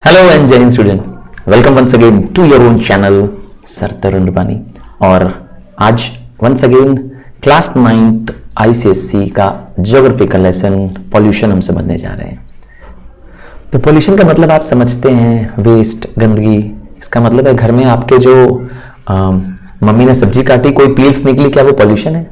Hello and जय हिंद student, welcome once again to your own channel sir Tarun Rupani. और आज once again class 9th ICSC का geography का लेसन पॉल्यूशन हम समझने जा रहे हैं। तो पॉल्यूशन का मतलब आप समझते हैं, वेस्ट, गंदगी। इसका मतलब है घर में आपके जो मम्मी ने सब्जी काटी, कोई पील्स निकली, क्या वो पॉल्यूशन है?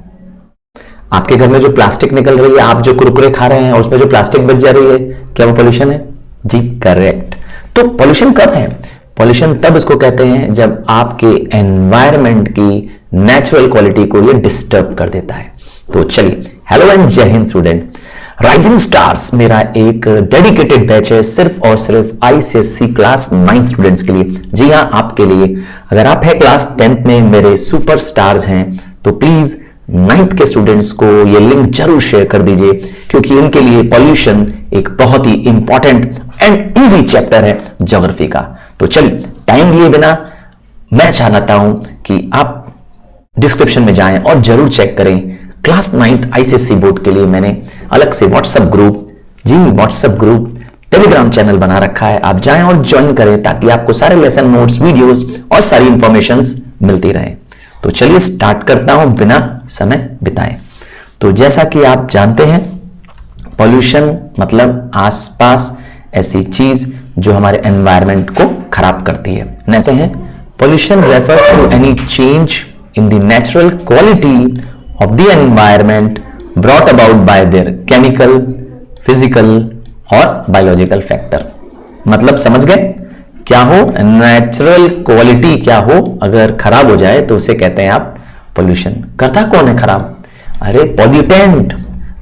आपके घर में जो प्लास्टिक निकल रही है, आप जो कुरकुरे खा रहे हैं और उसमें जो प्लास्टिक बच जा रही है, क्या वो पॉल्यूशन है? जी करेक्ट। तो पॉल्यूशन कब है? पॉल्यूशन तब इसको कहते हैं जब आपके एनवायरनमेंट की नेचुरल क्वालिटी को ये डिस्टर्ब कर देता है। तो चलिए, हेलो एंड जय हिंद स्टूडेंट। राइजिंग स्टार्स मेरा एक डेडिकेटेड बैच है सिर्फ और सिर्फ आईसीएससी क्लास 9 स्टूडेंट्स के लिए। जी हाँ, आपके लिए। अगर आप है क्लास 10th में मेरे सुपर स्टार्स हैं तो प्लीज 9th के स्टूडेंट्स को ये लिंक जरूर शेयर कर दीजिए, क्योंकि उनके लिए पॉल्यूशन एक बहुत ही इंपॉर्टेंट एंड इजी चैप्टर है ज्योग्राफी का। तो चलिए, टाइम लिए बिना मैं चाहता हूं कि आप डिस्क्रिप्शन में जाएं और जरूर चेक करें। क्लास 9th आईसीएससी बोर्ड के लिए मैंने अलग से व्हाट्सएप ग्रुप, टेलीग्राम चैनल बना रखा है। आप जाएं और ज्वाइन करें ताकि आपको सारे लेसन नोट्स, वीडियोस और सारी इंफॉर्मेशंस मिलती रहे। तो चलिए स्टार्ट करता हूं बिना समय बिताए। तो जैसा कि आप जानते हैं, पॉल्यूशन मतलब आसपास ऐसी चीज जो हमारे एनवायरनमेंट को खराब करती है। कहते हैं pollution refers to any change in the natural quality of the environment brought about by their chemical, physical और बायोलॉजिकल फैक्टर। मतलब समझ गए? क्या हो? नेचुरल क्वालिटी क्या हो अगर खराब हो जाए तो उसे कहते हैं आप पॉल्यूशन। करता कौन है खराब? अरे पॉल्यूटेंट।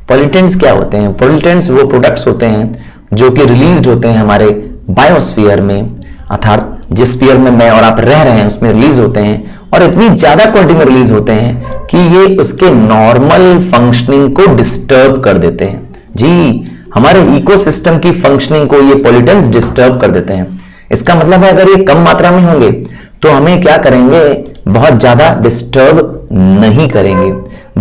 पॉल्यूटेंट्स क्या होते हैं? पॉल्यूटेंट्स वो प्रोडक्ट्स होते हैं जो कि रिलीज्ड होते हैं हमारे बायोस्फीयर में, अर्थात जिस स्फीयर में मैं और आप रह रहे हैं उसमें रिलीज होते हैं, और इतनी ज्यादा क्वांटिटी में रिलीज होते हैं कि ये उसके नॉर्मल फंक्शनिंग को डिस्टर्ब कर देते हैं। जी, हमारे इकोसिस्टम की फंक्शनिंग को ये पॉल्यूटेंट्स डिस्टर्ब कर देते हैं। इसका मतलब है अगर ये कम मात्रा में होंगे तो हमें क्या करेंगे? बहुत ज्यादा डिस्टर्ब नहीं करेंगे।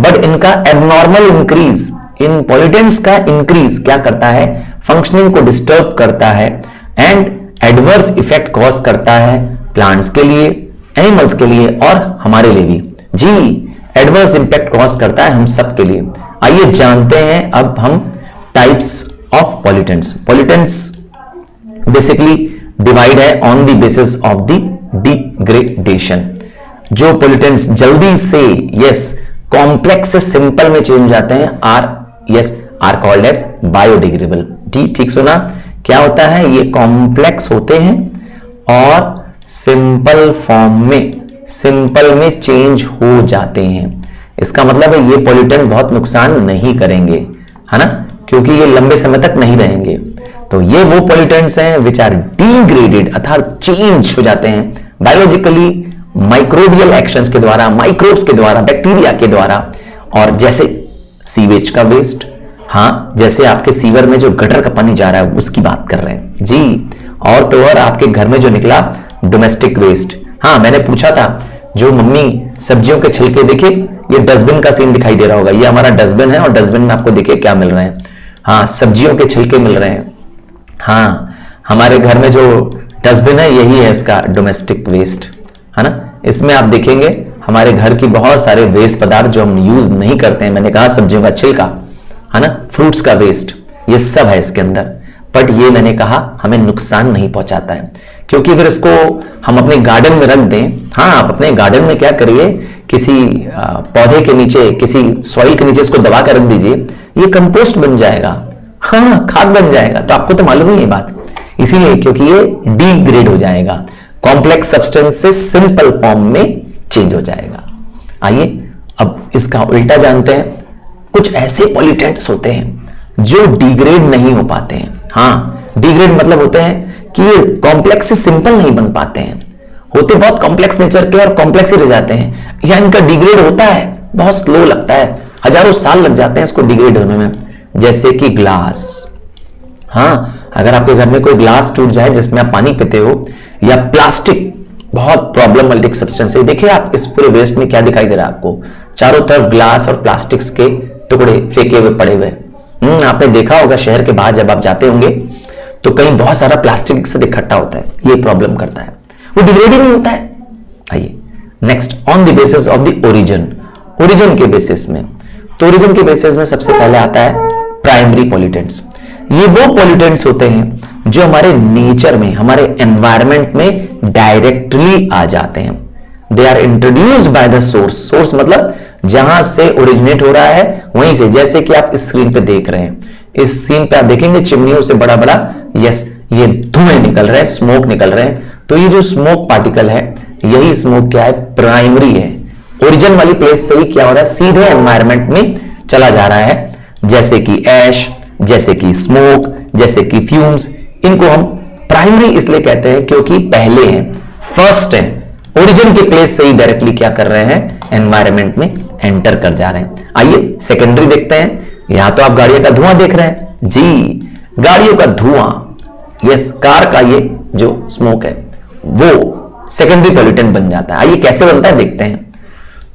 बट इनका एबनॉर्मल इंक्रीज, इन पॉल्यूटेंट्स का इंक्रीज क्या करता है? फंक्शनिंग को डिस्टर्ब करता है एंड एडवर्स इफेक्ट कॉज करता है प्लांट्स के लिए, एनिमल्स के लिए और हमारे लिए भी। जी, एडवर्स इंपैक्ट कॉज करता है हम सब के लिए। आइए जानते हैं अब हम types of pollutants. Pollutants basically divide है on the basis of the degradation. जो पॉल्यूटेंट्स जल्दी से कॉम्प्लेक्स से सिंपल में चेंज जाते हैं आर कॉल्ड एज बायोडिग्रेडेबल। ठीक सुना? क्या होता है? ये कॉम्प्लेक्स होते हैं और सिंपल में चेंज हो जाते हैं। इसका मतलब है ये पॉल्यूटेंट बहुत नुकसान नहीं करेंगे, है ना, क्योंकि ये लंबे समय तक नहीं रहेंगे। तो ये वो पॉल्यूटेंट्स हैं विच आर डिग्रेडेड, अर्थात चेंज हो जाते हैं बायोलॉजिकली, माइक्रोबियल एक्शंस के द्वारा, माइक्रोब्स के द्वारा, बैक्टीरिया के द्वारा। और जैसे सीवेज का वेस्ट, हाँ, जैसे आपके सीवर में जो गटर का पानी जा रहा है उसकी बात कर रहे हैं जी। और तो और आपके घर में जो निकला डोमेस्टिक वेस्ट। हाँ, मैंने पूछा था, जो मम्मी सब्जियों के छिलके, देखिए ये डस्टबिन का सीन दिखाई दे रहा होगा, ये हमारा डस्टबिन है और डस्टबिन में आपको देखिए क्या मिल रहे हैं। हाँ, सब्जियों के छिलके मिल रहे हैं। हाँ, हमारे घर में जो डस्टबिन है यही है इसका डोमेस्टिक वेस्ट, है ना। इसमें आप देखेंगे हमारे घर की बहुत सारे वेस्ट पदार्थ जो हम यूज नहीं करते हैं। मैंने कहा सब्जियों का छिलका, है ना, फ्रूट्स का वेस्ट, ये सब है इसके अंदर। बट ये मैंने कहा हमें नुकसान नहीं पहुंचाता है, क्योंकि अगर इसको हम अपने गार्डन में रख दें, हाँ, आप अपने गार्डन में क्या करिए, किसी पौधे के नीचे, किसी सॉइल के नीचे इसको दबा कर रख दीजिए, ये कंपोस्ट बन जाएगा, हाँ, खाद बन जाएगा। तो आपको तो मालूम ही ये बात, इसीलिए क्योंकि ये डिग्रेड हो जाएगा, कॉम्प्लेक्स सब्सटेंस से सिंपल फॉर्म में चेंज हो जाएगा। आइए अब इसका उल्टा जानते हैं। कुछ ऐसे पॉल्यूटेंट्स होते हैं जो डिग्रेड नहीं हो पाते हैं। हाँ, डिग्रेड मतलब होते हैं कि ये कॉम्प्लेक्स से सिंपल नहीं बन पाते हैं, होते बहुत कॉम्प्लेक्स नेचर के और कॉम्प्लेक्स ही रह जाते हैं, या इनका डिग्रेड होता है बहुत स्लो लगता है, हजारों साल लग जाते हैं इसको डिग्रेड होने में। जैसे कि ग्लास। हाँ, अगर आपके घर में कोई ग्लास टूट जाए जिसमें आप पानी पीते हो, या प्लास्टिक, बहुत प्रॉब्लमेटिक सब्सटेंस है। देखिए आप इस पूरे वेस्ट में क्या दिखाई दे रहा है आपको? चारों तरफ ग्लास और प्लास्टिक्स के टुकड़े फेंके हुए पड़े हुए। आपने देखा होगा शहर के बाहर जब आप जाते होंगे तो कहीं बहुत सारा प्लास्टिक एक साथ इकट्ठा होता है, ये प्रॉब्लम करता है, वो डिग्रेड ही नहीं होता है। आइए next, on the basis of the origin, origin के बेसिस में। तो ओरिजिन के बेसिस में सबसे पहले आता है प्राइमरी पॉल्यूटेंट्स। ये वो पॉल्यूटेंट्स होते हैं जो हमारे नेचर में, हमारे एनवायरमेंट में डायरेक्टली आ जाते हैं। They are introduced by the source, source मतलब जहां से ओरिजिनेट हो रहा है वहीं से, जैसे कि आप इस स्क्रीन पे देख रहे हैं, इस सीन पे आप देखेंगे चिमनियों से बड़ा बड़ा, यस, ये धुएं निकल रहे हैं, स्मोक निकल रहे हैं। तो ये जो स्मोक पार्टिकल है, यही स्मोक क्या है, प्राइमरी है। ओरिजिन वाली प्लेस से ही क्या हो रहा है, सीधे एनवायरमेंट में चला जा रहा है, जैसे कि ऐश, जैसे कि स्मोक, जैसे कि फ्यूम्स। इनको हम प्राइमरी इसलिए कहते हैं क्योंकि पहले हैं, फर्स्ट है, ओरिजिन के प्लेस से ही डायरेक्टली क्या कर रहे हैं, एनवायरमेंट में एंटर कर जा रहे हैं। आइए सेकेंडरी देखते हैं। यहां तो आप गाड़ियों का धुआं देख रहे हैं जी, गाड़ियों का धुआं, यस, कार का ये जो स्मोक है वो सेकेंडरी पॉल्यूटेंट बन जाता है। आइए कैसे बनता है देखते हैं।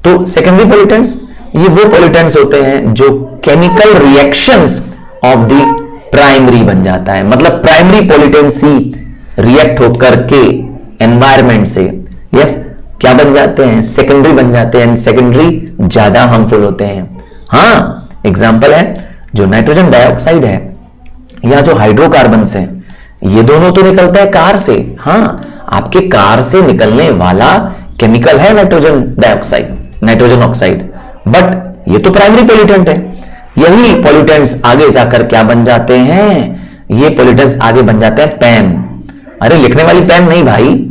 तो सेकेंडरी पॉल्यूटेंट्स ये वो पॉल्यूटेंट्स होते हैं जो chemical reactions of the primary बन जाता है, मतलब प्राइमरी पॉल्यूटेंट्स ही रिएक्ट होकर के एनवायरमेंट से, यस, क्या बन जाते हैं, सेकेंडरी बन जाते हैं। सेकेंडरी ज्यादा हार्मफुल होते हैं। हाँ, एग्जाम्पल है जो नाइट्रोजन डाइऑक्साइड है या जो हाइड्रोकार्बन्स हैं, ये दोनों तो निकलता है कार से। हाँ, आपके कार से निकलने वाला केमिकल है nitrogen dioxide, nitrogen oxide, but ये तो प्राइमरी पॉल्यूटेंट है। यही पॉल्यूटेंट्स आगे जाकर क्या बन जाते हैं, ये पॉल्यूटेंट्स आगे बन जाते हैं पेन। अरे लिखने वाली पेन नहीं भाई,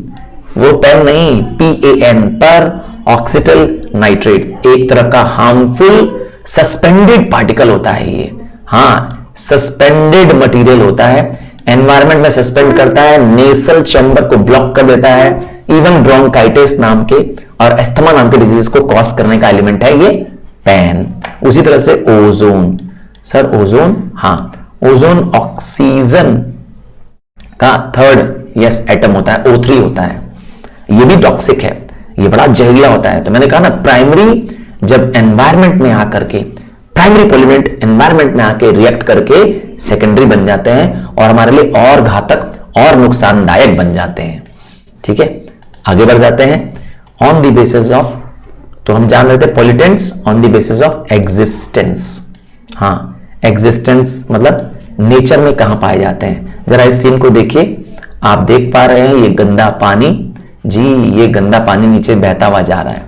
वो पेन नहीं, PAN, पर ऑक्सीटल नाइट्रेट, एक तरह का हार्मफुल सस्पेंडेड पार्टिकल होता है ये। हाँ, सस्पेंडेड मटेरियल होता है, एनवायरमेंट में सस्पेंड करता है, नेसल चैम्बर को ब्लॉक कर देता है, इवन ब्रोंकाइटिस नाम के और एस्थमा नाम के डिजीज को कॉज करने का एलिमेंट है ये पेन। उसी तरह से ओजोन, सर ओजोन, हाँ, ओजोन ऑक्सीजन का थर्ड यस एटम होता है, O3 होता है, ये भी टॉक्सिक है, ये बड़ा जहरीला होता है। तो मैंने कहा ना, प्राइमरी जब एनवायरमेंट में आकर के, प्राइमरी पॉल्यूटेंट एनवायरमेंट में आके रिएक्ट करके सेकेंडरी बन जाते हैं और हमारे लिए और घातक और नुकसानदायक बन जाते हैं। ठीक है, आगे बढ़ जाते हैं। ऑन द बेसिस ऑफ, तो हम जान रहे थे pollutants on the basis of existence. हाँ, एग्जिस्टेंस मतलब नेचर में कहां पाए जाते हैं। जरा इस सीन को देखिए, आप देख पा रहे हैं ये गंदा पानी जी, ये गंदा पानी नीचे बहता हुआ जा रहा है।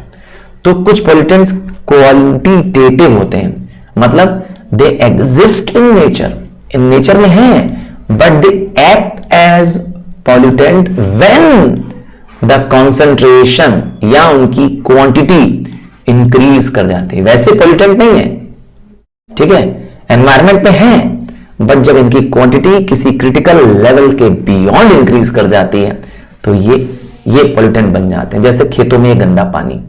तो कुछ पॉल्यूटेंट्स क्वांटिटेटिव होते हैं, मतलब they exist in nature, in nature में हैं, but they act as pollutant when the concentration या उनकी क्वांटिटी इंक्रीज कर जाती है। वैसे पॉल्यूटेंट नहीं है, ठीक है, एनवायरमेंट में है, बट जब इनकी क्वांटिटी किसी क्रिटिकल लेवल के बियॉन्ड इंक्रीज कर जाती है तो ये पॉल्यूटेंट बन जाते हैं। जैसे खेतों में ये गंदा पानी,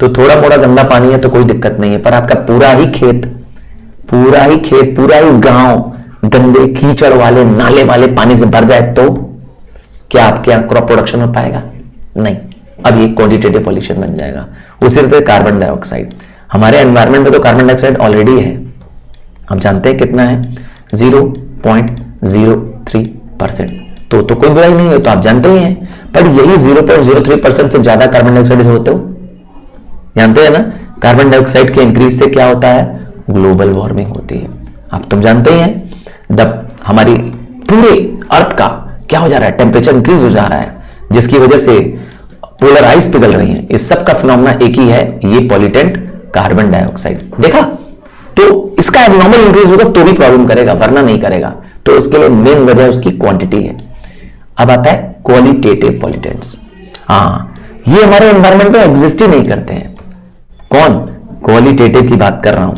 तो थोड़ा मोड़ा गंदा पानी है तो कोई दिक्कत नहीं है, पर आपका पूरा ही खेत, पूरा ही गांव गंदे कीचड़ वाले नाले वाले पानी से भर जाए तो क्या आपके यहां क्रॉप प्रोडक्शन हो पाएगा? नहीं। अब ये क्वांटिटेटिव पॉल्यूशन बन जाएगा। उसी तरह कार्बन डाइऑक्साइड, हमारे एनवायरमेंट में तो कार्बन डाइऑक्साइड ऑलरेडी है, हम जानते हैं कितना है, 0.03%। तो कोई बुराई नहीं है, तो आप जानते ही हैं। पर यही 0.03% से ज्यादा कार्बन डाइऑक्साइड होते हो, जानते हैं ना, कार्बन डाइऑक्साइड के इंक्रीज से क्या होता है, ग्लोबल वार्मिंग होती है। आप तुम जानते ही हैं, हमारी पूरे अर्थ का क्या हो जा रहा है, टेम्परेचर इंक्रीज हो जा रहा है, जिसकी वजह से पोलर आइस पिघल रही है। इस सब का फिनोमेना एक ही है, ये पॉल्यूटेंट कार्बन डाइऑक्साइड। देखा, तो इसका एब्नॉर्मल इंक्रीज होगा तो भी प्रॉब्लम करेगा, वरना नहीं करेगा। तो उसके लिए मेन वजह उसकी क्वांटिटी है। अब आता है क्वालिटेटिव पॉल्यूटेंट्स। हाँ, ये हमारे एनवायरमेंट में एग्जिस्ट ही नहीं करते हैं। कौन? क्वालिटेटिव की बात कर रहा हूं।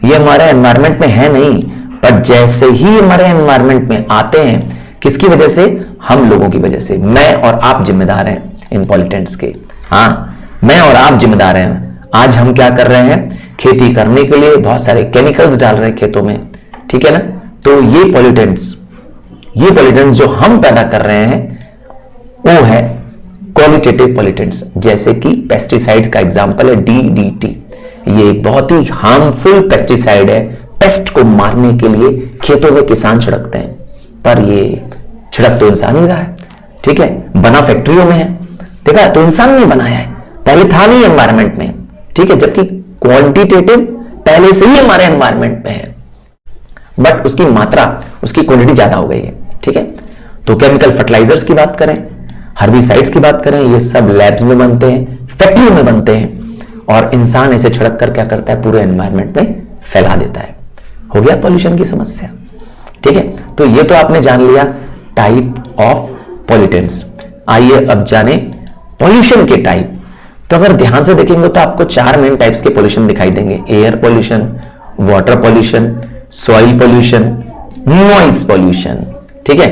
ये हमारे एनवायरमेंट में है नहीं, पर जैसे ही हमारे एनवायरमेंट में आते हैं, किसकी वजह से? हम लोगों की वजह से। मैं और आप जिम्मेदार हैं इन पॉल्यूटेंट्स के। हाँ, मैं और आप जिम्मेदार हैं। आज हम क्या कर रहे हैं, खेती करने के लिए बहुत सारे केमिकल्स डाल रहे हैं खेतों में, ठीक है ना। तो ये पॉल्यूटेंट्स जो हम पैदा कर रहे हैं वो है क्वालिटेटिव पॉल्यूटेंट्स, जैसे कि पेस्टिसाइड का एग्जांपल है DDT। ये एक बहुत ही हार्मफुल पेस्टिसाइड है, पेस्ट को मारने के लिए खेतों में किसान छिड़कते हैं। पर ये छिड़क तो इंसान ही रहा है, ठीक है, बना फैक्ट्रियों में है, देखा तो इंसान ने बनाया है, पहले था नहीं एनवायरमेंट में, ठीक है, जबकि क्वांटिटेटिव पहले से ही हमारे एनवायरमेंट में है, बट उसकी मात्रा, उसकी क्वांटिटी ज्यादा हो गई है, ठीक है। तो केमिकल फर्टिलाइजर्स की बात करें, हर्बिसाइड्स की बात करें, ये सब लैब्स में बनते हैं, फैक्ट्री में बनते हैं, और इंसान ऐसे छिड़क कर क्या करता है, पूरे एनवायरमेंट में फैला देता है। हो गया पॉल्यूशन की समस्या, ठीक है। तो ये तो आपने जान लिया टाइप ऑफ पॉल्यूटेंट्स। आइए अब जाने पॉल्यूशन के टाइप। तो अगर ध्यान से देखेंगे तो आपको 4 मेन टाइप्स के पॉल्यूशन दिखाई देंगे, air pollution, water pollution, soil pollution, noise pollution, ठीक है।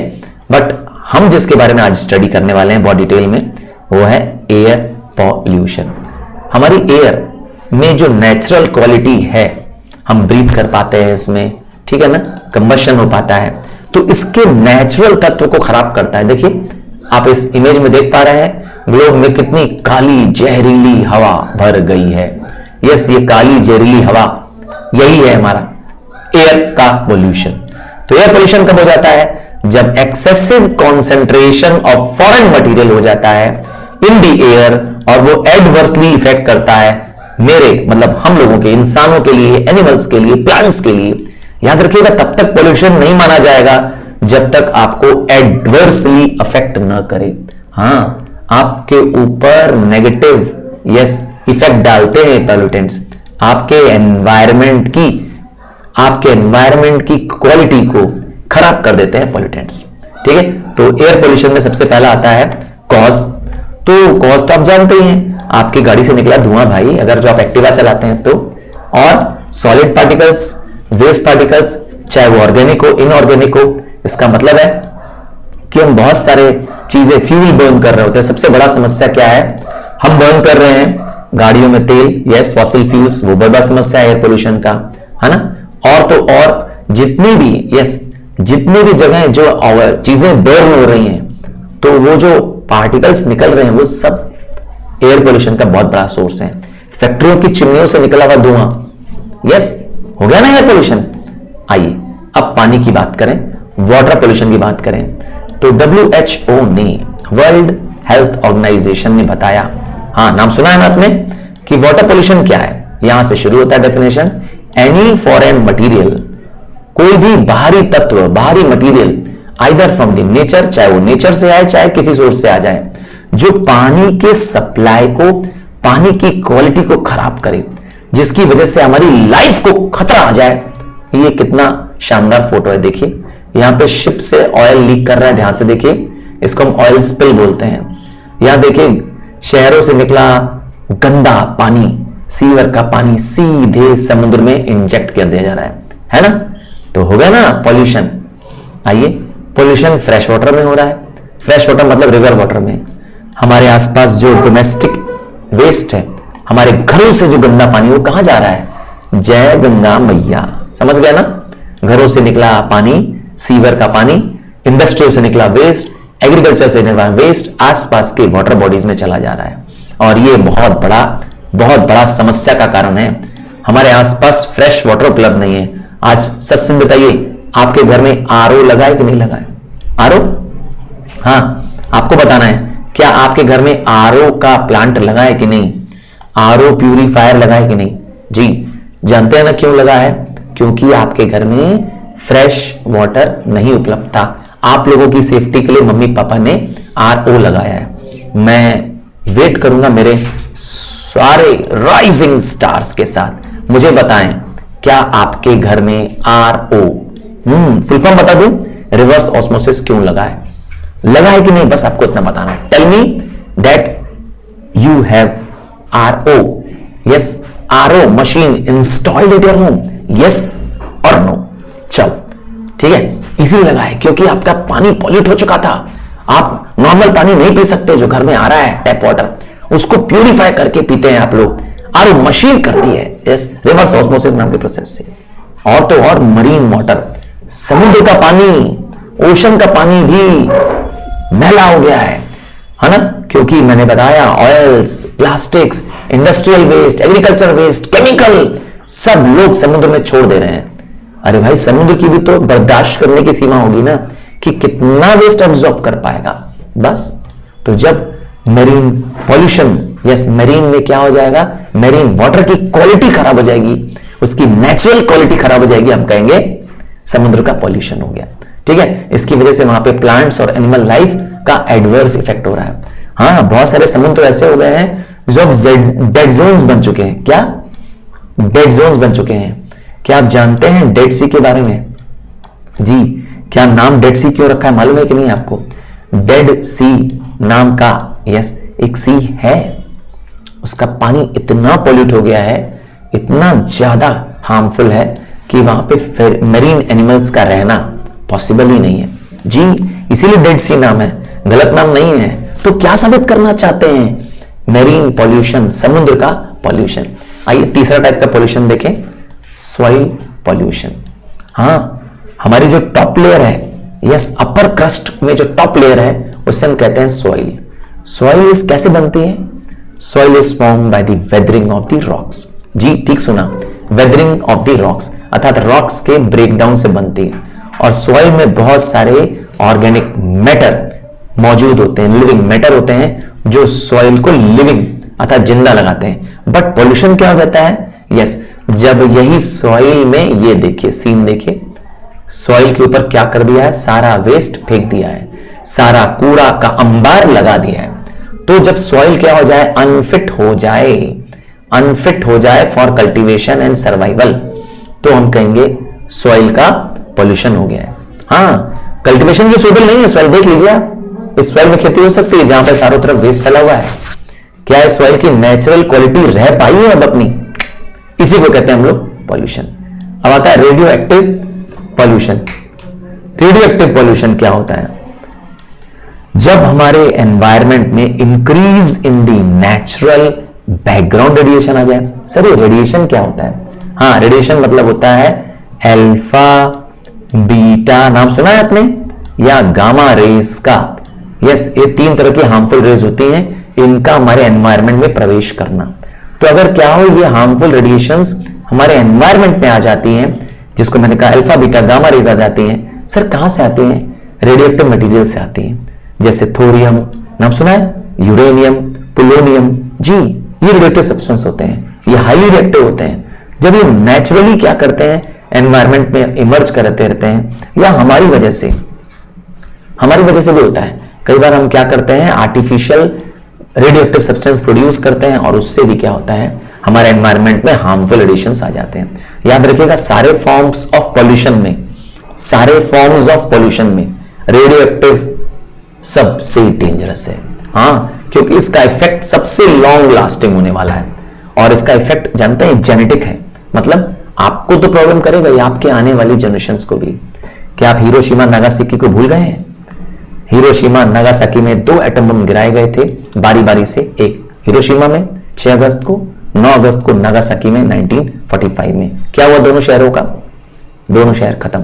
बट हम जिसके बारे में आज स्टडी करने वाले हैं बहुत डिटेल में, वो है एयर पॉल्यूशन। हमारी एयर में जो नेचुरल क्वालिटी है, हम ब्रीथ कर पाते हैं इसमें, ठीक है ना, कंबशन हो पाता है, तो इसके नेचुरल तत्व को खराब करता है। देखिए आप इस इमेज में देख पा रहे हैं, ग्लोब में कितनी काली जहरीली हवा भर गई है। यस, ये काली जहरीली हवा यही है हमारा एयर का पॉल्यूशन। तो एयर पॉल्यूशन कब हो जाता है, जब excessive concentration of foreign material हो जाता है इन द एयर, और वो एडवर्सली इफेक्ट करता है मेरे मतलब हम लोगों के, इंसानों के लिए, एनिमल्स के लिए, प्लांट्स के लिए। याद रखिएगा तब तक पॉल्यूशन नहीं माना जाएगा जब तक आपको एडवर्सली अफेक्ट ना करे। हां, आपके ऊपर नेगेटिव यस इफेक्ट डालते हैं पॉल्यूटेंट्स, आपके एनवायरमेंट की क्वालिटी को खराब कर देते हैं पॉल्यूटेंट्स, ठीक है। तो एयर पॉल्यूशन में सबसे पहला आता है कॉज। तो कॉज तो आप जानते ही हैं, आपकी गाड़ी से निकला धुआं भाई, अगर जो आप एक्टिवा चलाते हैं तो, और सॉलिड पार्टिकल्स, वेस्ट पार्टिकल्स, चाहे वो ऑर्गेनिक हो, इनऑर्गेनिक हो। इसका मतलब है कि हम बहुत सारे चीजें फ्यूल बर्न कर रहे होते हैं। सबसे बड़ा समस्या क्या है, हम बर्न कर रहे हैं गाड़ियों में तेल, यस, फॉसिल फ्यूल्स, वो बड़ा समस्या है एयर पोल्यूशन का, है ना। और तो और जितनी भी जगह जो चीजें बर्न हो रही हैं, तो वो जो पार्टिकल्स निकल रहे हैं वो सब एयर पोल्यूशन का बहुत बड़ा सोर्स है। फैक्ट्रियों की चिमनियों से निकला हुआ धुआं, यस, हो गया ना एयर पोल्यूशन। आइए अब पानी की बात करें, वाटर पोल्यूशन की बात करें, तो WHO ने, वर्ल्ड हेल्थ ऑर्गेनाइजेशन ने बताया, हाँ नाम सुना है ना आपने, कि वाटर पोल्यूशन क्या है। यहां से शुरू होता है डेफिनेशन, एनी फॉरेन मटीरियल, कोई भी बाहरी तत्व, बाहरी material, either from the nature, चाहे वो नेचर से आए चाहे किसी सोर्स से आ जाए, जो पानी के सप्लाई को, पानी की क्वालिटी को खराब करे, जिसकी वजह से हमारी लाइफ को खतरा आ जाए। ये कितना शानदार फोटो है, देखिए यहां पे शिप से ऑयल लीक कर रहा है, ध्यान से देखिए, इसको हम ऑयल स्पिल बोलते हैं। यहां देखिए शहरों से निकला गंदा पानी, सीवर का पानी सीधे समुद्र में इंजेक्ट कर दिया जा रहा है ना। तो हो गया ना पॉल्यूशन। आइए, पॉल्यूशन फ्रेश वाटर में हो रहा है। फ्रेश वाटर मतलब रिवर वाटर में, हमारे आसपास जो डोमेस्टिक वेस्ट है, हमारे घरों से जो गंदा पानी, वो कहां जा रहा है, जय गंगा मैया, समझ गया ना। घरों से निकला पानी, सीवर का पानी, इंडस्ट्रियों से निकला वेस्ट, एग्रीकल्चर से निकला वेस्ट आसपास के वाटर बॉडीज में चला जा रहा है, और ये बहुत बड़ा समस्या का कारण है। हमारे आसपास फ्रेश वाटर उपलब्ध नहीं है। आज सच से बताइए, आपके घर में आरओ लगा है कि नहीं लगा है? आरओ, हाँ आपको बताना है, क्या आपके घर में आरओ का प्लांट लगा है कि नहीं, आरओ प्यूरिफायर लगा है कि नहीं? जी, जानते हैं ना क्यों लगा है? क्योंकि आपके घर में फ्रेश वाटर नहीं उपलब्ध था। आप लोगों की सेफ्टी के लिए मम्मी पापा ने आरओ लगाया है। मैं वेट करूंगा मेरे सारे राइजिंग स्टार्स के साथ, मुझे बताएं क्या आपके घर में आरओ, फुल फॉर्म बता दूं, रिवर्स ऑस्मोसिस क्यों लगा है? लगा है कि नहीं, बस आपको इतना बताना है। Tell me that you have RO, yes, RO machine installed in your home, yes और नो। चलो ठीक है, इसीलिए लगा है क्योंकि आपका पानी पॉल्यूट हो चुका था। आप नॉर्मल पानी नहीं पी सकते जो घर में आ रहा है टैप वाटर, उसको प्यूरिफाई करके पीते हैं आप लोग। आरओ मशीन करती है, यस, रिवर्स ऑस्मोसिस नाम के प्रोसेस से। और तो और मरीन वाटर, समुद्र का पानी, ओशन का पानी भी मैला हो गया है ना, क्योंकि मैंने बताया oils, plastics, industrial waste, agriculture waste, chemical सब लोग समुद्र में छोड़ दे रहे हैं। अरे भाई, समुद्र की भी तो बर्दाश्त करने की सीमा होगी ना, कि कितना वेस्ट एब्जॉर्ब कर पाएगा बस। तो जब मेरीन पॉल्यूशन, यस, मेरीन में क्या हो जाएगा, मेरीन वाटर की क्वालिटी खराब हो जाएगी, उसकी नेचुरल क्वालिटी खराब हो जाएगी, हम कहेंगे समुद्र का पॉल्यूशन हो गया। ठीक है, इसकी वजह से वहां पे प्लांट्स और एनिमल लाइफ का एडवर्स इफेक्ट हो रहा है। हाँ, बहुत सारे समुद्र ऐसे हो गए हैं जो अब डेड जोन्स बन चुके हैं। क्या डेड जोन्स बन चुके हैं? क्या आप जानते हैं डेड सी के बारे में? जी, क्या नाम डेड सी क्यों रखा है मालूम है कि नहीं आपको? डेड सी नाम का, यस, एक सी है, उसका पानी इतना पॉल्यूट हो गया है, इतना ज्यादा हार्मफुल है कि वहां पे मेरीन एनिमल्स का रहना पॉसिबल ही नहीं है। जी, इसीलिए डेड सी नाम है, गलत नाम नहीं है। तो क्या साबित करना चाहते हैं? मेरीन पॉल्यूशन, समुद्र का पॉल्यूशन। आइए तीसरा टाइप का पॉल्यूशन देखें, सॉइल पॉल्यूशन। हाँ, हमारी जो टॉप लेयर है, यस, अपर क्रस्ट में जो टॉप लेयर है उसे हम कहते हैं सॉइल। सॉइल इस कैसे बनती है? Soil is form by the weathering of the rocks. जी, ठीक सुना, वेदरिंग ऑफ द रॉक्स, अर्थात रॉक्स के ब्रेकडाउन से बनती है। और सॉइल में बहुत सारे ऑर्गेनिक मैटर मौजूद होते हैं, लिविंग मैटर होते हैं, जो सॉइल को लिविंग अर्थात जिंदा लगाते हैं। बट पॉल्यूशन क्या हो जाता है? यस, जब यही सॉइल में, ये देखिए सीन देखिए, सॉइल के ऊपर क्या कर दिया है, सारा वेस्ट फेंक दिया है, सारा कूड़ा का अंबार लगा दिया है। तो जब सॉइल क्या हो जाए, अनफिट हो जाए फॉर कल्टीवेशन एंड सर्वाइवल, तो हम कहेंगे सॉइल का पॉल्यूशन हो गया है। हाँ, कल्टीवेशन की सुटेबल नहीं है सॉइल, देख लीजिए आप, इस सॉइल में खेती हो सकती है जहां पर चारों तरफ वेस्ट फैला हुआ है। क्या इस सॉइल की नेचुरल क्वालिटी रह पाई है अब अपनी? इसी को कहते हैं हम लोग पॉल्यूशन। अब आता है radio active pollution. Radio active pollution क्या होता है? जब हमारे एनवायरमेंट में increase in the natural background radiation आ जाए। सर, ये रेडिएशन क्या होता है? हाँ, रेडिएशन मतलब होता है अल्फा, बीटा, नाम सुना है आपने, या गामा रेज का। यस, ये तीन तरह की हार्मफुल रेज होती हैं, इनका हमारे एनवायरनमेंट में प्रवेश करना। तो अगर क्या हो, ये हार्मफुल रेडिएशंस हमारे एनवायरनमेंट में आ जाती हैं, जिसको मैंने कहा अल्फा, बीटा, गामा रेज आ जाती हैं। सर, कहां से आती हैं? रेडियोएक्टिव मटेरियल से आती हैं, जैसे थोरियम, नाम सुना है, यूरेनियम, पोलोनियम। जी, ये रेडियोएक्टिव सब्सटेंस होते हैं, ये हाईली रिएक्टिव होते हैं। जब ये नेचुरली क्या करते हैं, एनवायरनमेंट में इमर्ज करते रहते हैं, या हमारी वजह से भी होता है। कई बार हम क्या करते हैं, आर्टिफिशियल रेडियोएक्टिव सब्सटेंस प्रोड्यूस करते हैं, और उससे भी क्या होता है, हमारे एनवायरनमेंट में हार्मफुल रेडिएशंस आ जाते हैं। याद रखिएगा, सारे फॉर्म्स ऑफ पॉल्यूशन में रेडियोएक्टिव सबसे डेंजरस है। हाँ, क्योंकि इसका इफेक्ट सबसे लॉन्ग लास्टिंग होने वाला है, और इसका इफेक्ट जानते हैं जेनेटिक है, मतलब आपको तो प्रॉब्लम करेगा ही, आपके आने वाली जनरेशंस को भी। क्या आप हिरोशिमा नागासाकी को भूल गए हैं? हिरोशिमा नागासाकी में 2 एटम बम गिराए गए थे बारी बारी से, एक हिरोशिमा में 6 अगस्त को, 9 अगस्त को नागासाकी में 1945 में। क्या हुआ दोनों शहरों का? दोनों शहर खत्म।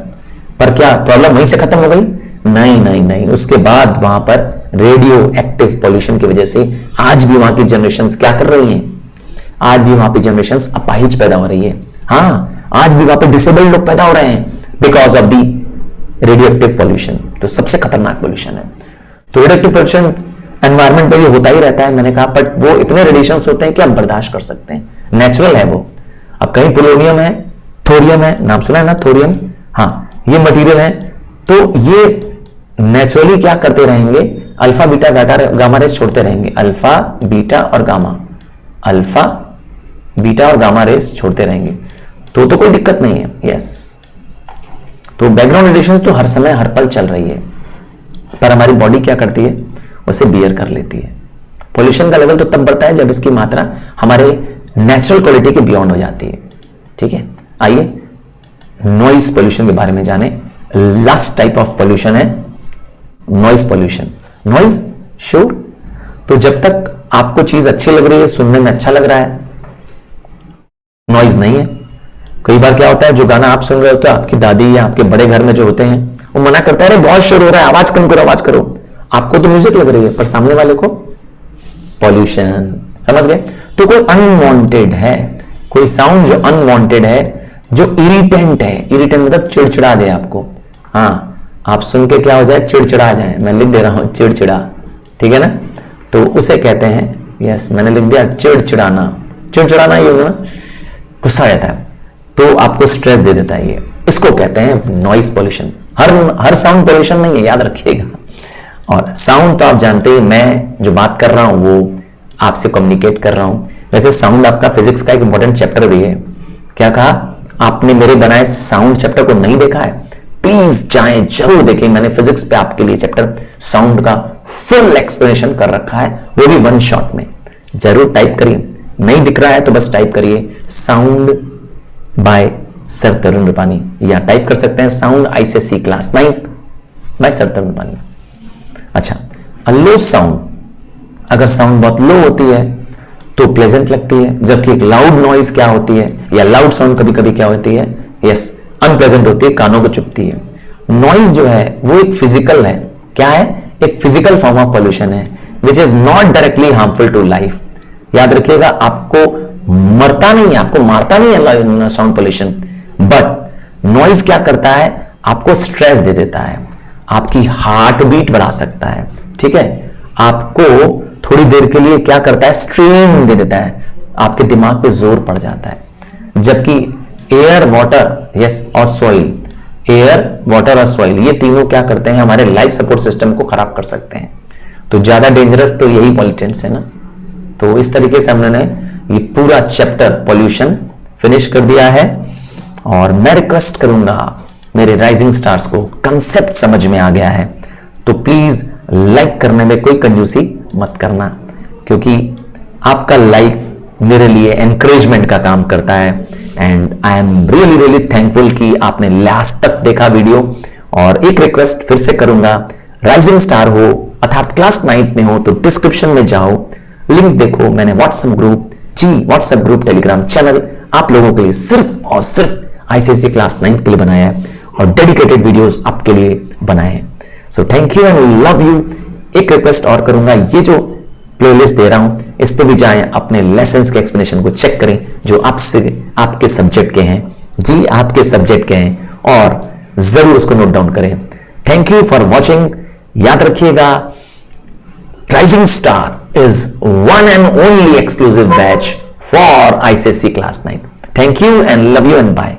पर क्या प्रॉब्लम वहीं से खत्म हो गई? नहीं, उसके बाद वहां पर रेडियो एक्टिव पॉल्यूशन की वजह से आज भी वहां की जनरेशंस क्या कर रही हैं? आज भी वहां पे जनरेशंस अपाहिज पैदा हो रही है। हाँ, आज भी वहां पे डिसेबल्ड लोग पैदा हो रहे हैं because of the radioactive pollution. तो सबसे खतरनाक पॉल्यूशन है। तो रेडियोएक्टिव पॉल्यूशन एनवायरमेंट में होता ही रहता है, मैंने कहा, बट वो इतने रेडिएशंस होते हैं कि हम बर्दाश्त कर सकते हैं, नेचुरल है वो। अब कहीं पोलोनियम है, थोरियम है, नाम सुना है ना, थोरियम। हाँ, ये मटेरियल है, तो ये नेचुरली क्या करते रहेंगे, अल्फा, बीटा, गामा रेस छोड़ते रहेंगे, अल्फा, बीटा और गामा रेस छोड़ते रहेंगे, तो कोई दिक्कत नहीं है। यस, तो बैकग्राउंड रेडिएशंस तो हर समय हर पल चल रही है, पर हमारी बॉडी क्या करती है, उसे बियर कर लेती है। पॉल्यूशन का लेवल तो तब बढ़ता है जब इसकी मात्रा हमारे नेचुरल क्वालिटी के बियॉन्ड हो जाती है। ठीक है, आइए नॉइज पॉल्यूशन के बारे में जाने। लास्ट टाइप ऑफ पॉल्यूशन है नॉइज पॉल्यूशन। नॉइज, श्योर, तो जब तक आपको चीज अच्छी लग रही है, सुनने में अच्छा लग रहा है, नॉइज नहीं है। कई बार क्या होता है, जो गाना आप सुन रहे होते हो, आपकी दादी या आपके बड़े घर में जो होते हैं, वो मना करता है, अरे बहुत शोर हो रहा है, आवाज कम करो, आवाज करो। आपको तो म्यूजिक लग रही है, पर सामने वाले को पॉल्यूशन। समझ गए? तो कोई अनवांटेड है, कोई साउंड जो अनवांटेड है, जो इरिटेंट है, इरिटेंट मतलब चिड़चिड़ा दे आपको। हाँ, आप सुन के क्या हो जाए, चिड़चिड़ा जाए, मैं लिख दे रहा हूं चिड़चिड़ा, ठीक है ना, तो उसे कहते हैं, यस मैंने लिख दिया चिड़चिड़ाना। चिड़चिड़ाना ये होगा ना, गुस्सा आ जाता है, तो आपको स्ट्रेस दे देता है ये, इसको कहते हैं नॉइस पोल्यूशन। हर साउंड पोल्यूशन नहीं है, याद रखिएगा। और साउंड तो आप जानते ही, मैं जो बात कर रहा हूं वो आपसे कम्युनिकेट कर रहा हूं। वैसे साउंड आपका फिजिक्स का एक इंपॉर्टेंट चैप्टर भी है। क्या कहा आपने, मेरे बनाए साउंड चैप्टर को नहीं देखा है, प्लीज जाएं जरूर देखें। मैंने फिजिक्स पे आपके लिए चैप्टर साउंड का फुल एक्सप्लेनेशन कर रखा है, वो भी वन शॉट में। जरूर टाइप करिए, नहीं दिख रहा है तो बस टाइप करिए sound by sir Tarun Rupani, या टाइप कर सकते हैं sound ICSE class 9 by sir Tarun Rupani. अच्छा, लो साउंड, अगर साउंड बहुत लो होती है तो प्लेजेंट लगती है, जबकि एक लाउड नॉइज क्या होती है, या लाउड साउंड कभी कभी क्या होती है, यस अनप्लेजेंट होती है, कानों को चुभती है। नॉइज जो है वो एक फिजिकल है, क्या है, एक फिजिकल फॉर्म ऑफ पोल्यूशन है, which is not directly harmful to life. याद रखिएगा, आपको मरता नहीं है, आपको मारता नहीं है साउंड पोल्यूशन, बट नॉइज क्या करता है, आपको स्ट्रेस दे देता है, आपकी हार्ट बीट बढ़ा सकता है, ठीक है, आपको थोड़ी देर के लिए क्या करता है, स्ट्रेन दे देता है, आपके दिमाग पे जोर पड़ जाता है। जबकि एयर, वाटर, यस और सॉइल, एयर, वाटर और सॉइल, ये तीनों क्या करते हैं, हमारे लाइफ सपोर्ट सिस्टम को खराब कर सकते हैं। तो ज्यादा डेंजरस तो यही पॉल्यूटेंट्स है ना। तो इस तरीके से हमने ये पूरा चैप्टर पॉल्यूशन फिनिश कर दिया है। और मैं रिक्वेस्ट करूंगा मेरे राइजिंग स्टार्स को, कंसेप्ट समझ में आ गया है तो प्लीज लाइक करने में कोई कंजूसी मत करना, क्योंकि आपका लाइक मेरे लिए एनकरेजमेंट का काम करता है। And I am really really thankful कि आपने लास्ट तक देखा वीडियो। और एक रिक्वेस्ट फिर से करूंगा, राइजिंग स्टार हो अर्थात क्लास 9 में हो तो डिस्क्रिप्शन में जाओ, लिंक देखो, मैंने व्हाट्सएप ग्रुप टेलीग्राम चैनल आप लोगों के लिए सिर्फ और सिर्फ आईसीएसई क्लास 9 के लिए बनाया है, और डेडिकेटेड वीडियोस आपके लिए बनाए हैं। So thank you and love you. एक रिक्वेस्ट और करूंगा, ये जो प्लेलिस्ट दे रहा हूं इस पे भी जाएं, अपने लेसन्स के एक्सप्लेनेशन को चेक करें जो आपके सब्जेक्ट के हैं, जी आपके सब्जेक्ट के हैं, और जरूर उसको नोट डाउन करें। Thank you for watching. याद रखिएगा, rising star is one and only exclusive batch for ICSE class 9। Thank you and love you and bye.